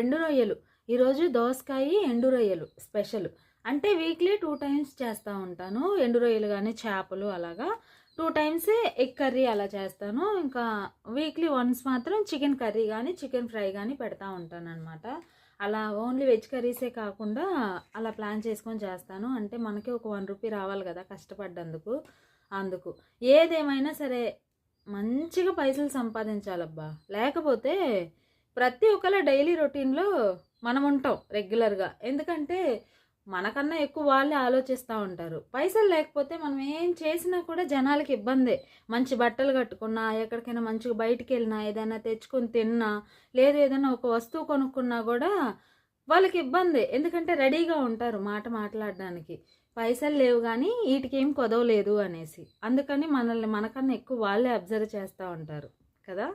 ఎండు రొయ్యలు. ఈరోజు దోసకాయ, ఎండు రొయ్యలు స్పెషల్. అంటే వీక్లీ 2 టైమ్స్ చేస్తూ ఉంటాను. ఎండు రొయ్యలు కానీ చేపలు అలాగా 2 టైమ్స్ ఎగ్ కర్రీ అలా చేస్తాను. ఇంకా వీక్లీ వన్స్ మాత్రం చికెన్ కర్రీ కానీ చికెన్ ఫ్రై కానీ పెడతా ఉంటానన్నమాట. అలా ఓన్లీ వెజ్ కర్రీసే కాకుండా అలా ప్లాన్ చేసుకొని చేస్తాను. అంటే మనకి ఒక 1 రూపీ రావాలి కదా కష్టపడ్డందుకు. అందుకు ఏదేమైనా సరే మంచిగా పైసలు సంపాదించాలబ్బా. లేకపోతే ప్రతి ఒక్కళ్ళ డైలీ రొటీన్లో మనం ఉంటాం రెగ్యులర్గా. ఎందుకంటే మనకన్నా ఎక్కువ వాళ్ళే ఆలోచిస్తూ ఉంటారు. పైసలు లేకపోతే మనం ఏం చేసినా కూడా జనాలకి ఇబ్బందే. మంచి బట్టలు కట్టుకున్నా, ఎక్కడికైనా మంచిగా బయటికి వెళ్ళినా, ఏదైనా తెచ్చుకొని తిన్నా, లేదు ఏదైనా ఒక వస్తువు కొనుక్కున్నా కూడా వాళ్ళకి ఇబ్బందే. ఎందుకంటే రెడీగా ఉంటారు మాట మాట్లాడడానికి. పైసలు లేవు కానీ వీటికేం కొదవలేదు అనేసి. అందుకని మనల్ని మనకన్నా ఎక్కువ వాళ్ళే అబ్జర్వ్ చేస్తూ ఉంటారు కదా.